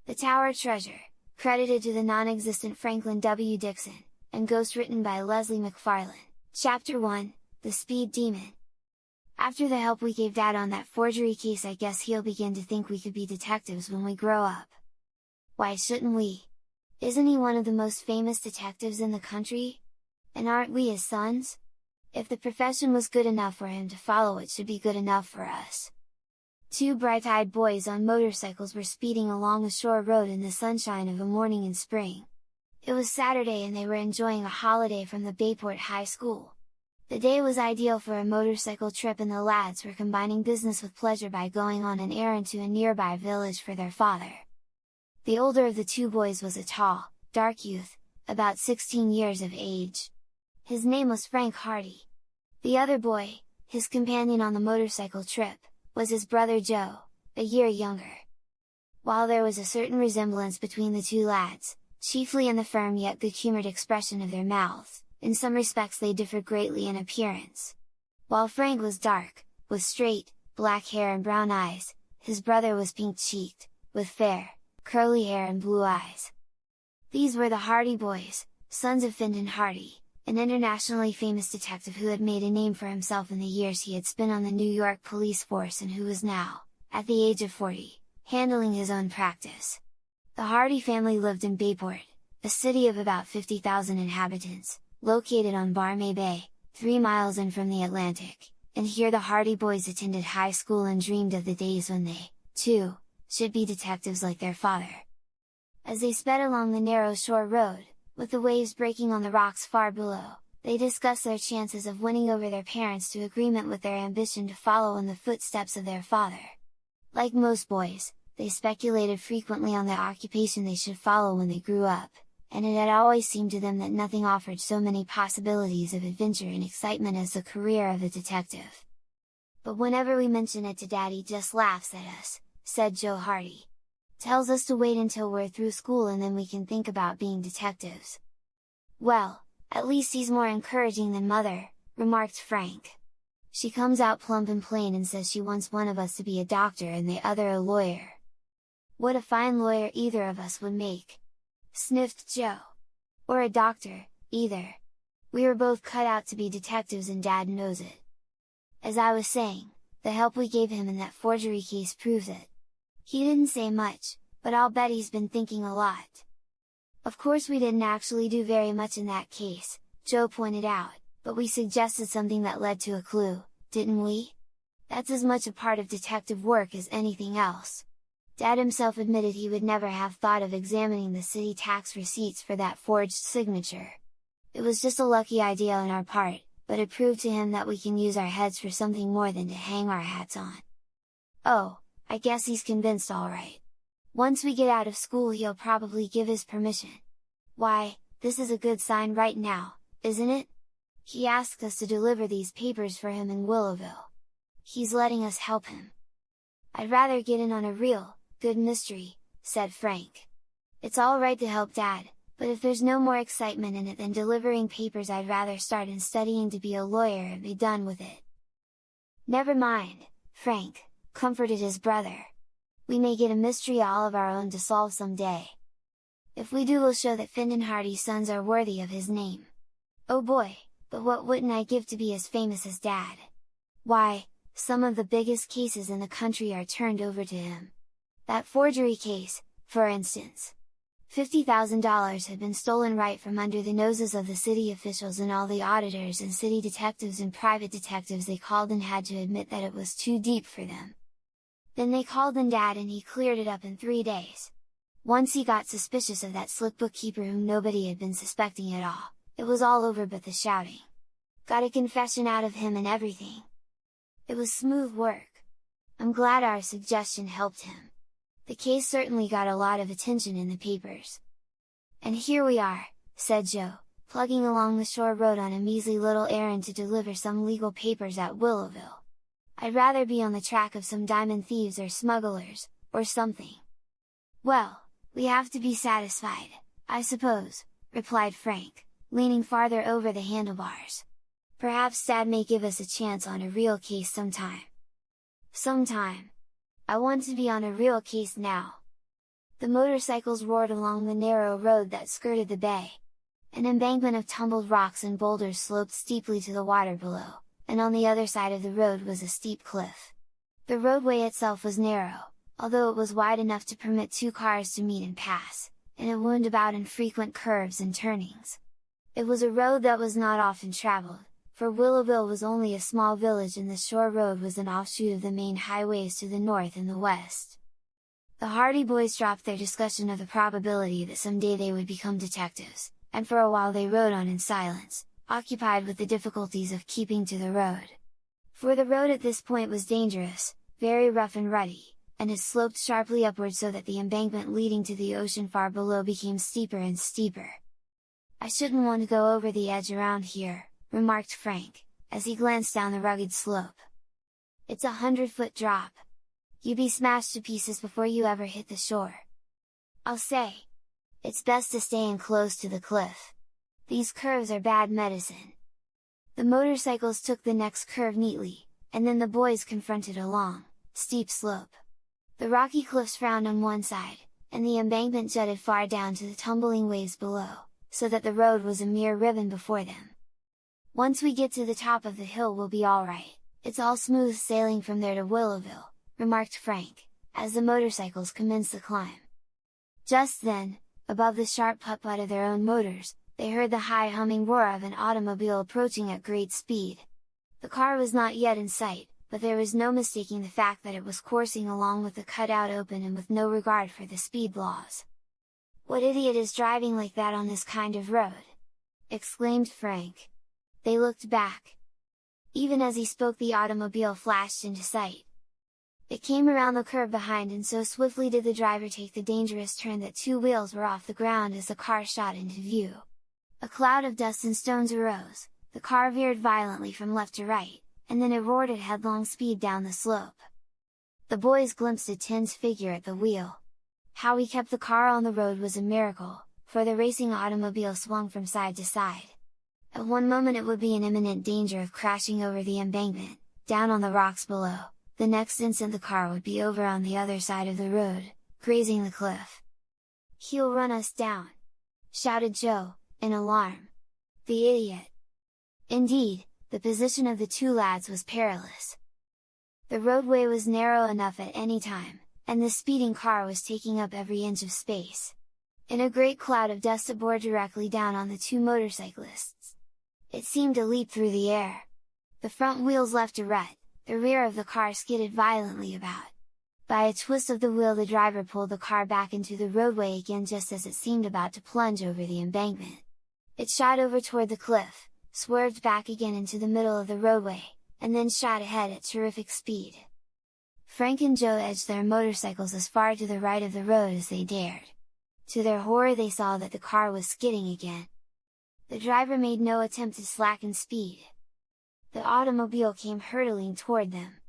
The Tower Treasure, credited to the non-existent Franklin W. Dixon, and ghostwritten by Leslie McFarlane. Chapter 1, The Speed Demon. After the help we gave Dad on that forgery case, I guess he'll begin to think we could be detectives when we grow up. Why shouldn't we? Isn't he one of the most famous detectives in the country? And aren't we his sons? If the profession was good enough for him to follow, it should be good enough for us. Two bright-eyed boys on motorcycles were speeding along a shore road in the sunshine of a morning in spring. It was Saturday and they were enjoying a holiday from the Bayport High School. The day was ideal for a motorcycle trip and the lads were combining business with pleasure by going on an errand to a nearby village for their father. The older of the two boys was a tall, dark youth, about 16 years of age. His name was Frank Hardy. The other boy, his companion on the motorcycle trip, was his brother Joe, a year younger. While there was a certain resemblance between the two lads, chiefly in the firm yet good-humoured expression of their mouths, in some respects they differed greatly in appearance. While Frank was dark, with straight, black hair and brown eyes, his brother was pink-cheeked, with fair, curly hair and blue eyes. These were the Hardy boys, sons of Findon Hardy, an internationally famous detective who had made a name for himself in the years he had spent on the New York police force and who was now, at the age of 40, handling his own practice. The Hardy family lived in Bayport, a city of about 50,000 inhabitants, located on Barmay Bay, 3 miles in from the Atlantic, and here the Hardy boys attended high school and dreamed of the days when they, too, should be detectives like their father. As they sped along the narrow shore road, with the waves breaking on the rocks far below, they discussed their chances of winning over their parents to agreement with their ambition to follow in the footsteps of their father. Like most boys, they speculated frequently on the occupation they should follow when they grew up, and it had always seemed to them that nothing offered so many possibilities of adventure and excitement as the career of a detective. But whenever we mention it to Dad, he just laughs at us, said Joe Hardy. Tells us to wait until we're through school and then we can think about being detectives. Well, at least he's more encouraging than Mother, remarked Frank. She comes out plump and plain and says she wants one of us to be a doctor and the other a lawyer. What a fine lawyer either of us would make! Sniffed Joe. Or a doctor, either. We were both cut out to be detectives and Dad knows it. As I was saying, the help we gave him in that forgery case proves it. He didn't say much, but I'll bet he's been thinking a lot. Of course we didn't actually do very much in that case, Joe pointed out, but we suggested something that led to a clue, didn't we? That's as much a part of detective work as anything else. Dad himself admitted he would never have thought of examining the city tax receipts for that forged signature. It was just a lucky idea on our part, but it proved to him that we can use our heads for something more than to hang our hats on. Oh, I guess he's convinced all right. Once we get out of school he'll probably give his permission. Why, this is a good sign right now, isn't it? He asked us to deliver these papers for him in Willowville. He's letting us help him. I'd rather get in on a real, good mystery, said Frank. It's all right to help Dad, but if there's no more excitement in it than delivering papers, I'd rather start in studying to be a lawyer and be done with it. Never mind, Frank, comforted his brother. We may get a mystery all of our own to solve someday. If we do, we'll show that Findon Hardy's sons are worthy of his name. Oh boy, but what wouldn't I give to be as famous as Dad? Why, some of the biggest cases in the country are turned over to him. That forgery case, for instance. $50,000 had been stolen right from under the noses of the city officials, and all the auditors and city detectives and private detectives they called in had to admit that it was too deep for them. Then they called in Dad and he cleared it up in 3 days. Once he got suspicious of that slick bookkeeper whom nobody had been suspecting at all, it was all over but the shouting. Got a confession out of him and everything. It was smooth work. I'm glad our suggestion helped him. The case certainly got a lot of attention in the papers. And here we are, said Joe, plugging along the shore road on a measly little errand to deliver some legal papers at Willowville. I'd rather be on the track of some diamond thieves or smugglers, or something. Well, we have to be satisfied, I suppose, replied Frank, leaning farther over the handlebars. Perhaps Dad may give us a chance on a real case sometime. Sometime. I want to be on a real case now. The motorcycles roared along the narrow road that skirted the bay. An embankment of tumbled rocks and boulders sloped steeply to the water below, and on the other side of the road was a steep cliff. The roadway itself was narrow, although it was wide enough to permit two cars to meet and pass, and it wound about in frequent curves and turnings. It was a road that was not often traveled, for Willowville was only a small village and the shore road was an offshoot of the main highways to the north and the west. The Hardy Boys dropped their discussion of the probability that someday they would become detectives, and for a while they rode on in silence, occupied with the difficulties of keeping to the road. For the road at this point was dangerous, very rough and rutty, and it sloped sharply upward so that the embankment leading to the ocean far below became steeper and steeper. "I shouldn't want to go over the edge around here," remarked Frank, as he glanced down the rugged slope. "It's a 100-foot drop. You'd be smashed to pieces before you ever hit the shore. I'll say! It's best to stay in close to the cliff. These curves are bad medicine." The motorcycles took the next curve neatly, and then the boys confronted a long, steep slope. The rocky cliffs frowned on one side, and the embankment jutted far down to the tumbling waves below, so that the road was a mere ribbon before them. "Once we get to the top of the hill we'll be alright, it's all smooth sailing from there to Willowville," remarked Frank, as the motorcycles commenced the climb. Just then, above the sharp putt-putt of their own motors, they heard the high humming roar of an automobile approaching at great speed. The car was not yet in sight, but there was no mistaking the fact that it was coursing along with the cutout open and with no regard for the speed laws. "What idiot is driving like that on this kind of road?" exclaimed Frank. They looked back. Even as he spoke the automobile flashed into sight. It came around the curve behind and so swiftly did the driver take the dangerous turn that two wheels were off the ground as the car shot into view. A cloud of dust and stones arose, the car veered violently from left to right, and then it roared at headlong speed down the slope. The boys glimpsed a tense figure at the wheel. How he kept the car on the road was a miracle, for the racing automobile swung from side to side. At one moment it would be in imminent danger of crashing over the embankment, down on the rocks below, the next instant the car would be over on the other side of the road, grazing the cliff. "He'll run us down!" shouted Joe, in alarm. "The idiot!" Indeed, the position of the two lads was perilous. The roadway was narrow enough at any time, and the speeding car was taking up every inch of space. In a great cloud of dust it bore directly down on the two motorcyclists. It seemed to leap through the air. The front wheels left a rut, the rear of the car skidded violently about. By a twist of the wheel the driver pulled the car back into the roadway again just as it seemed about to plunge over the embankment. It shot over toward the cliff, swerved back again into the middle of the roadway, and then shot ahead at terrific speed. Frank and Joe edged their motorcycles as far to the right of the road as they dared. To their horror they saw that the car was skidding again. The driver made no attempt to slacken speed. The automobile came hurtling toward them,